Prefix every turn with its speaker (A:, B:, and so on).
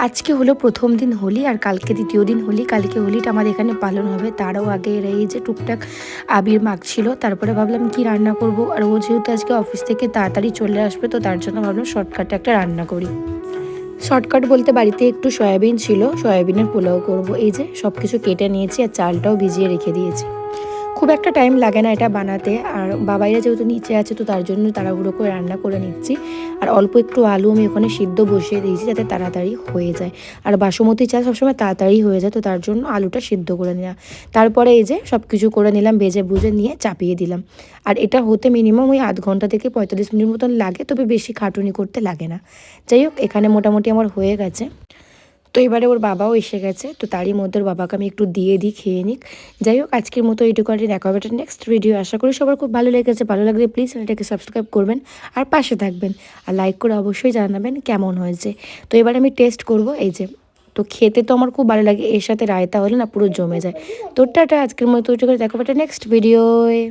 A: আজকে হলো প্রথম দিন হোলি আর কালকে দ্বিতীয় দিন হোলি। কালকে হোলিটা আমাদের এখানে পালন হবে, তারও আগে এরা এই যে টুকটাক আবির মাখছিল। তারপরে ভাবলাম কি রান্না করব, আর ও যেহেতু আজকে অফিস থেকে তাড়াতাড়ি চলে আসবে, তো তার জন্য ভাবলাম শর্টকাটে একটা রান্না করি। শর্টকাট বলতে বাড়িতে একটু সয়াবিন ছিল, সয়াবিনের পোলাও করব। এই যে সব কিছু কেটে নিয়েছি আর চালটাও ভিজিয়ে রেখে দিয়েছি। খুব একটা টাইম লাগে না এটা বানাতে, আর বাবাইরা যেহেতু নিচে আছে তো তার জন্য তাড়াহুড়ো করে রান্না করে নিচ্ছি। আর অল্প একটু আলু আমি ওখানে সিদ্ধ বসিয়ে দিয়েছি যাতে তাড়াতাড়ি হয়ে যায়। আর বাসমতি চাল সবসময় তাড়াতাড়ি হয়ে যায়, তো তার জন্য আলুটা সিদ্ধ করে নিলাম। তারপরে এই যে সব কিছু করে নিলাম, ভেজে বুঝে নিয়ে চাপিয়ে দিলাম। আর এটা হতে মিনিমাম ওই আধ ঘন্টা থেকে 45 মিনিট মতন লাগে, তবে বেশি খাটুনি করতে লাগে না। যাই হোক, এখানে মোটামুটি আমার হয়ে গেছে। তো এবারে ওর বাবাও এসে গেছে, তো তারই মধ্যে ওর বাবাকে আমি একটু দিয়ে দিই, খেয়ে নিক। যাই হোক, আজকের মতো এইটুকু, দেখা হবে একটা নেক্সট ভিডিও। আশা করি সবার খুব ভালো লেগেছে। ভালো লাগলে প্লিজ চ্যানেলটাকে সাবস্ক্রাইব করবেন আর পাশে থাকবেন, আর লাইক করে অবশ্যই জানাবেন কেমন হয়েছে। তো এবার আমি টেস্ট করব। এই যে, তো খেতে তো আমার খুব ভালো লাগে, এর সাথে রায়তা হলে না পুরো জমে যায়। তো টাটা, আজকের মতো এইটুকু, দেখা হবে একটা নেক্সট ভিডিওয়ে।